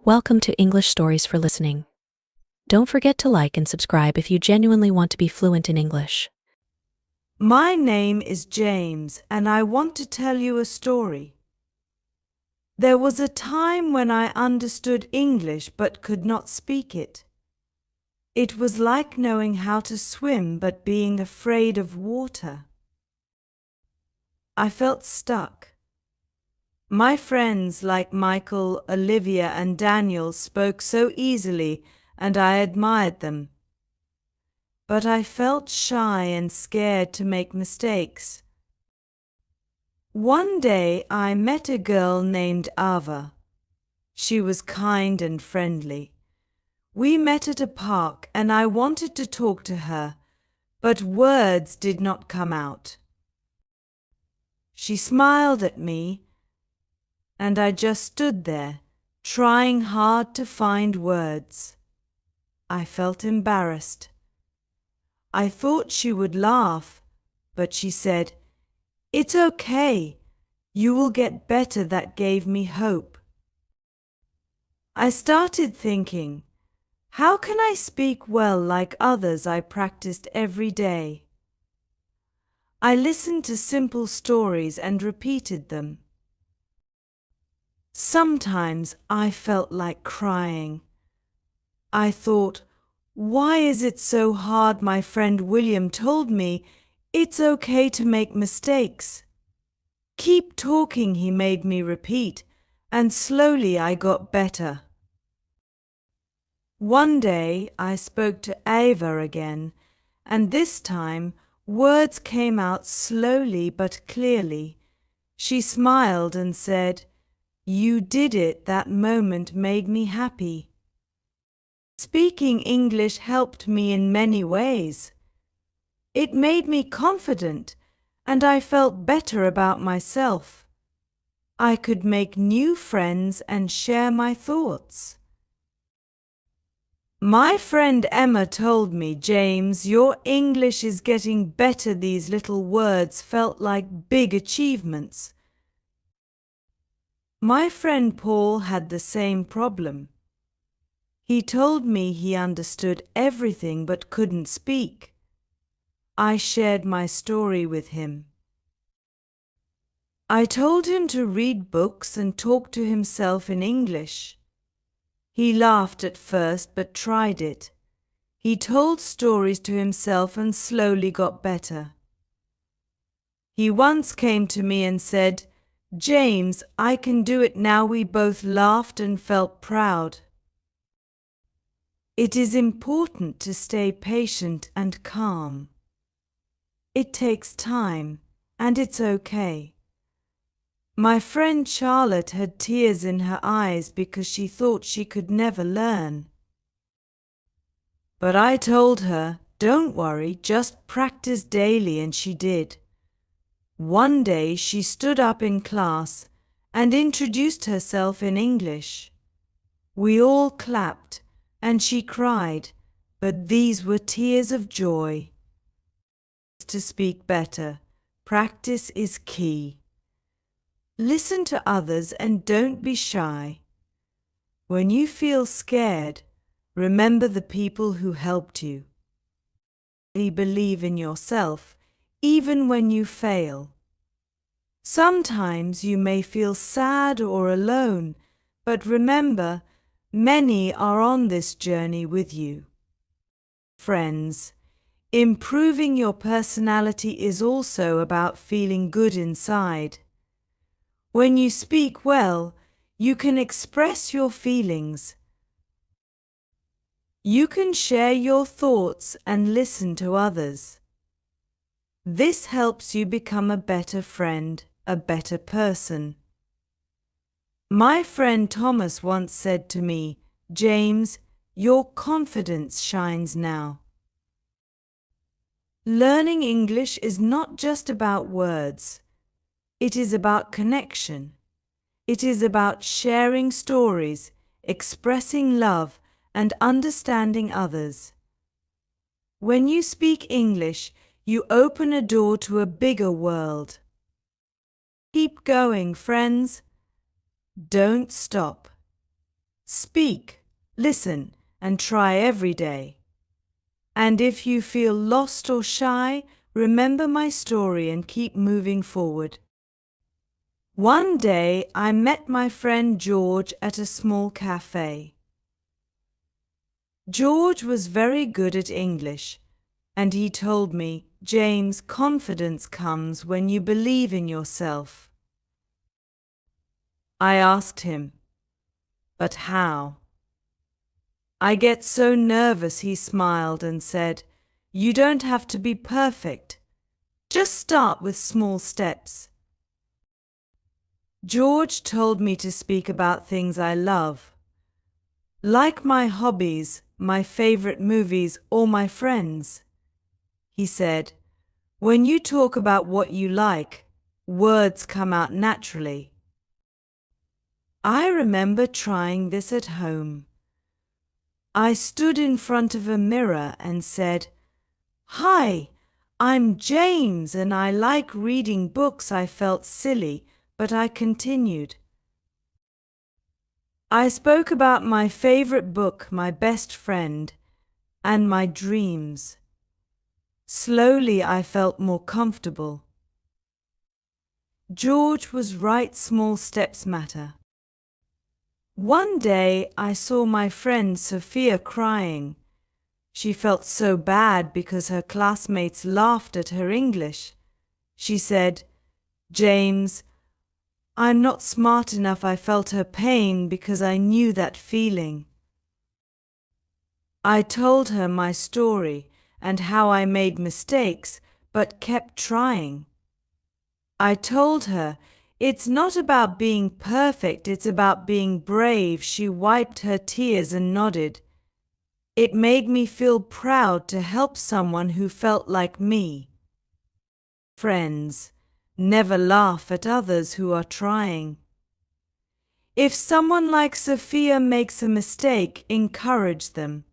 Welcome to English Stories for Listening. Don't forget to like and subscribe if you genuinely want to be fluent in English. My name is James, and I want to tell you a story. There was a time when I understood English but could not speak it. It was like knowing how to swim but being afraid of water. I felt stuck. My friends like Michael, Olivia, and Daniel spoke so easily, and I admired them. But I felt shy and scared to make mistakes. One day I met a girl named Ava. She was kind and friendly. We met at a park and I wanted to talk to her, but words did not come out. She smiled at me, and I just stood there, trying hard to find words. I felt embarrassed. I thought she would laugh, but she said, "It's okay. You will get better." That gave me hope. I started thinking, how can I speak well like others? I practiced every day. I listened to simple stories and repeated them. Sometimes I felt like crying. I thought, why is it so hard? My friend William told me it's okay to make mistakes. Keep talking, he made me repeat, and slowly I got better. One day I spoke to Ava again, and this time words came out slowly but clearly. She smiled and said, "You did it." That moment made me happy. Speaking English helped me in many ways. It made me confident, and I felt better about myself. I could make new friends and share my thoughts. My friend Emma told me, "James, your English is getting better." These little words felt like big achievements. My friend Paul had the same problem. He told me he understood everything but couldn't speak. I shared my story with him. I told him to read books and talk to himself in English. He laughed at first but tried it. He told stories to himself and slowly got better. He once came to me and said, "James, I can do it now." We both laughed and felt proud. It is important to stay patient and calm. It takes time, and it's okay. My friend Charlotte had tears in her eyes because she thought she could never learn. But I told her, "Don't worry, just practice daily," and she did. One day she stood up in class and introduced herself in English. We all clapped and she cried, but these were tears of joy. To speak better, practice is key. Listen to others and don't be shy. When you feel scared, remember the people who helped you. Believe in yourself, even when you fail. Sometimes you may feel sad or alone, but remember, many are on this journey with you. Friends, improving your personality is also about feeling good inside. When you speak well, you can express your feelings. You can share your thoughts and listen to others. This helps you become a better friend, a better person. My friend Thomas once said to me, "James, your confidence shines now." Learning English is not just about words. It is about connection. It is about sharing stories, expressing love, and understanding others. When you speak English, you open a door to a bigger world. Keep going, friends. Don't stop. Speak, listen, and try every day. And if you feel lost or shy, remember my story and keep moving forward. One day I met my friend George at a small cafe. George was very good at English, and he told me, "James, confidence comes when you believe in yourself." I asked him, "But how?" "I get so nervous," he smiled and said, "You don't have to be perfect. Just start with small steps." George told me to speak about things I love, like my hobbies, my favorite movies, or my friends. He said, "When you talk about what you like, words come out naturally." I remember trying this at home. I stood in front of a mirror and said, "Hi, I'm James and I like reading books." I felt silly, but I continued. I spoke about my favorite book, my best friend, and my dreams. Slowly I felt more comfortable. George was right, small steps matter. One day I saw my friend Sophia crying. She felt so bad because her classmates laughed at her English. She said, "James, I'm not smart enough." I felt her pain because I knew that feeling. I told her my story and how I made mistakes but kept trying. I told her it's not about being perfect, it's about being brave. She wiped her tears and nodded. It made me feel proud to help someone who felt like me. Friends, never laugh at others who are trying. If someone like Sophia makes a mistake, encourage them.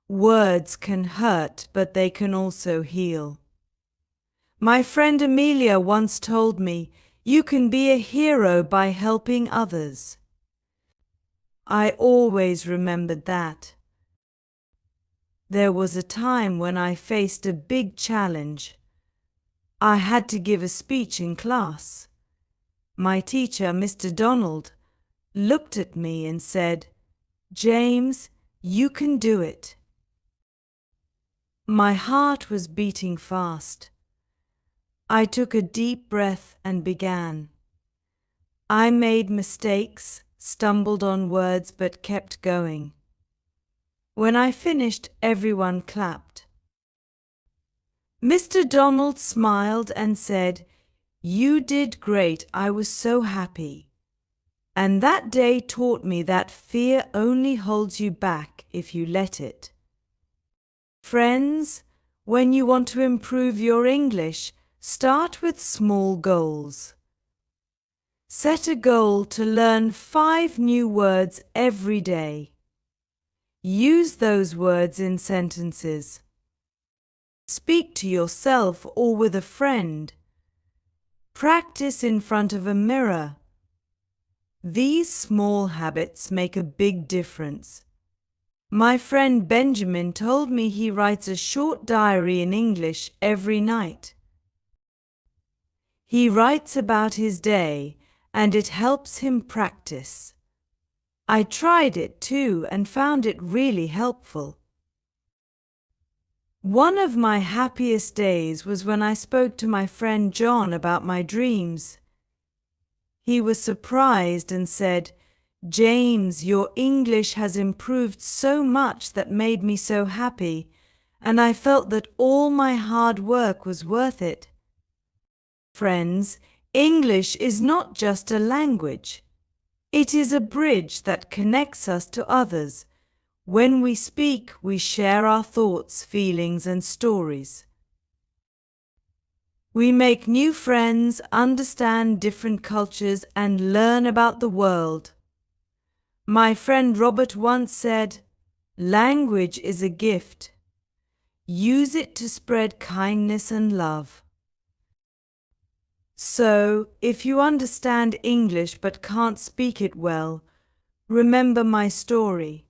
Words can hurt, but they can also heal. My friend Amelia once told me, "You can be a hero by helping others." I always remembered that. There was a time when I faced a big challenge. I had to give a speech in class. My teacher, Mr. Donald, looked at me and said, "James, you can do it." My heart was beating fast. I took a deep breath and began. I made mistakes, stumbled on words, but kept going. When I finished, everyone clapped. Mr. Donald smiled and said, "You did great." I was so happy. And that day taught me that fear only holds you back if you let it. Friends, when you want to improve your English, start with small goals. Set a goal to learn 5 new words every day. Use those words in sentences. Speak to yourself or with a friend. Practice in front of a mirror. These small habits make a big difference. My friend Benjamin told me he writes a short diary in English every night. He writes about his day, and it helps him practice. I tried it too and found it really helpful. One of my happiest days was when I spoke to my friend John about my dreams. He was surprised and said, "James, your English has improved so much that made me so happy, and I felt that all my hard work was worth it." Friends, English is not just a language. It is a bridge that connects us to others. When we speak, we share our thoughts, feelings, and stories. We make new friends, understand different cultures, and learn about the world. My friend Robert once said, "Language is a gift. Use it to spread kindness and love." So, if you understand English but can't speak it well, remember my story.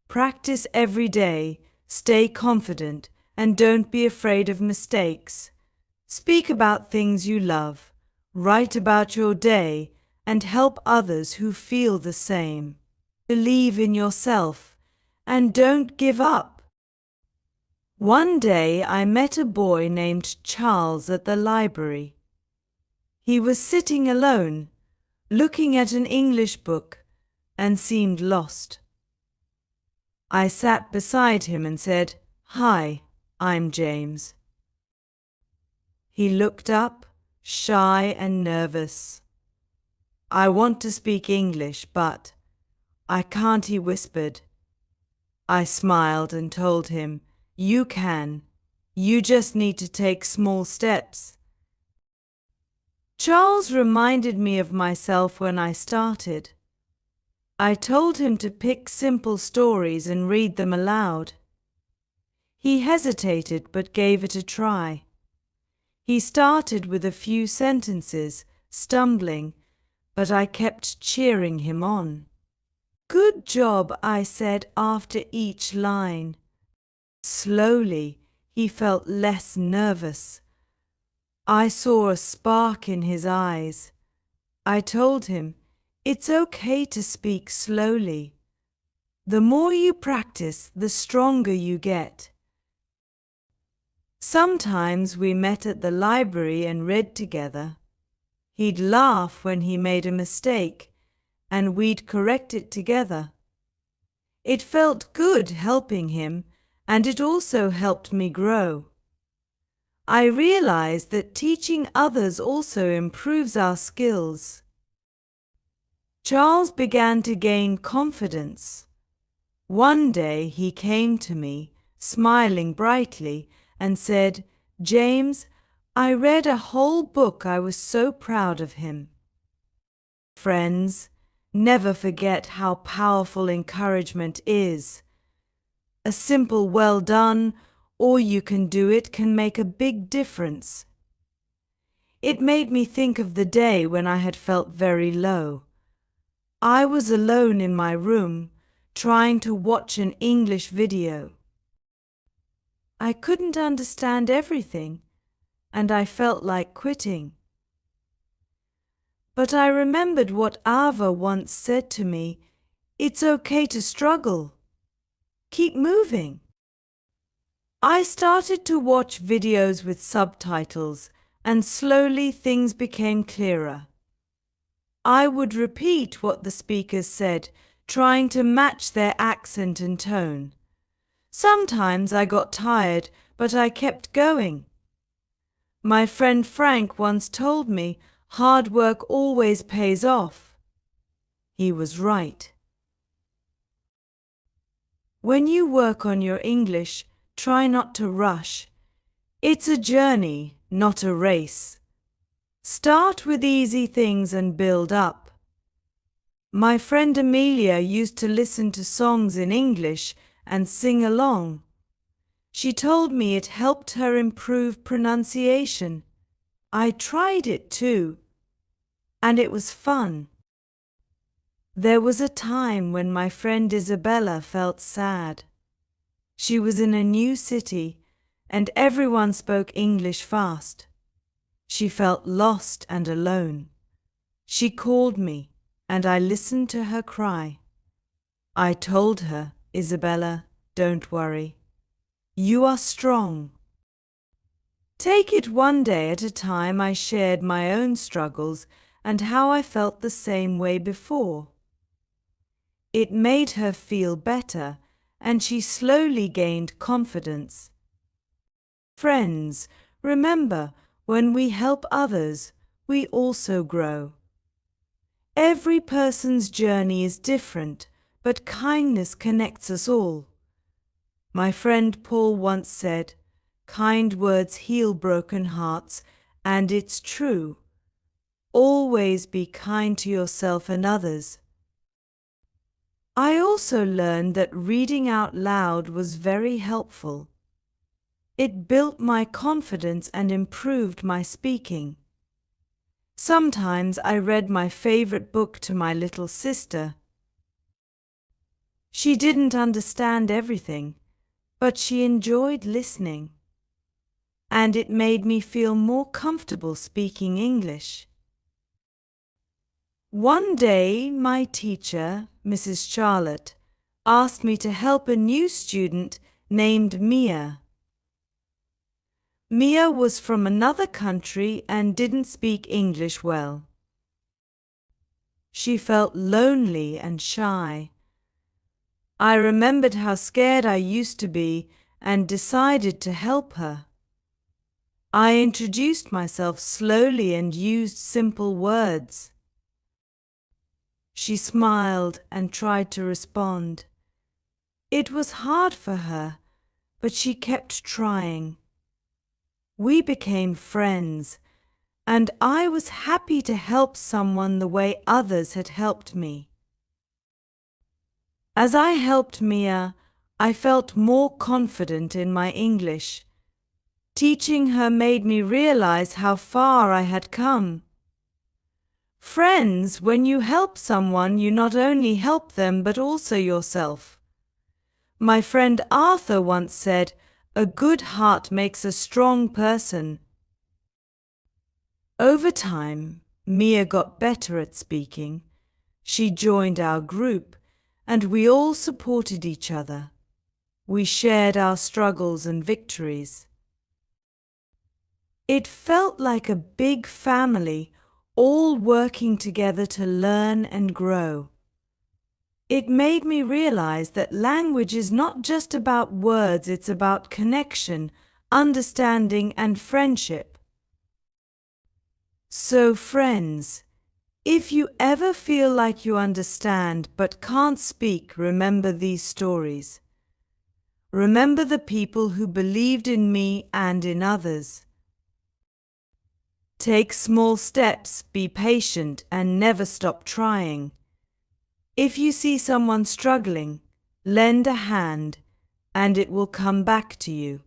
Practice every day, stay confident, and don't be afraid of mistakes. Speak about things you love, write about your day, and help others who feel the same. Believe in yourself, and don't give up. One day I met a boy named Charles at the library. He was sitting alone, looking at an English book, and seemed lost. I sat beside him and said, "Hi, I'm James." He looked up, shy and nervous. "I want to speak English, but I can't," he whispered. I smiled and told him, "You can. You just need to take small steps." Charles reminded me of myself when I started. I told him to pick simple stories and read them aloud. He hesitated but gave it a try. He started with a few sentences, stumbling, but I kept cheering him on. "Good job," I said after each line. Slowly, he felt less nervous. I saw a spark in his eyes. I told him, "It's okay to speak slowly. The more you practice, the stronger you get." Sometimes we met at the library and read together. He'd laugh when he made a mistake, and we'd correct it together. It felt good helping him, and it also helped me grow. I realized that teaching others also improves our skills. Charles began to gain confidence. One day he came to me, smiling brightly, and said, "James, I read a whole book. I was so proud of him." Friends, never forget how powerful encouragement is. A simple "well done" or "you can do it" can make a big difference. It made me think of the day when I had felt very low. I was alone in my room, trying to watch an English video. I couldn't understand everything, and I felt like quitting. But I remembered what Ava once said to me, "It's okay to struggle. Keep moving." I started to watch videos with subtitles, and slowly things became clearer. I would repeat what the speakers said, trying to match their accent and tone. Sometimes I got tired, but I kept going. My friend Frank once told me, "Hard work always pays off." He was right. When you work on your English, try not to rush. It's a journey, not a race. Start with easy things and build up. My friend Amelia used to listen to songs in English and sing along. She told me it helped her improve pronunciation. I tried it too, and it was fun. There was a time when my friend Isabella felt sad. She was in a new city, and everyone spoke English fast. She felt lost and alone. She called me, and I listened to her cry. I told her, "Isabella, don't worry. You are strong." Take it one day at a time. I shared my own struggles and how I felt the same way before. It made her feel better, and she slowly gained confidence. Friends, remember, when we help others, we also grow. Every person's journey is different, but kindness connects us all. My friend Paul once said, "Kind words heal broken hearts," and it's true. Always be kind to yourself and others. I also learned that reading out loud was very helpful. It built my confidence and improved my speaking. Sometimes I read my favorite book to my little sister. She didn't understand everything, but she enjoyed listening, and it made me feel more comfortable speaking English. One day, my teacher, Mrs. Charlotte, asked me to help a new student named Mia. Mia was from another country and didn't speak English well. She felt lonely and shy. I remembered how scared I used to be and decided to help her. I introduced myself slowly and used simple words. She smiled and tried to respond. It was hard for her, but she kept trying. We became friends, and I was happy to help someone the way others had helped me. As I helped Mia, I felt more confident in my English. Teaching her made me realize how far I had come. Friends, when you help someone, you not only help them but also yourself. My friend Arthur once said, "A good heart makes a strong person." Over time, Mia got better at speaking. She joined our group, and we all supported each other. We shared our struggles and victories. It felt like a big family, all working together to learn and grow. It made me realize that language is not just about words, it's about connection, understanding, and friendship. So, friends, if you ever feel like you understand but can't speak, remember these stories. Remember the people who believed in me and in others. Take small steps, be patient, and never stop trying. If you see someone struggling, lend a hand, and it will come back to you.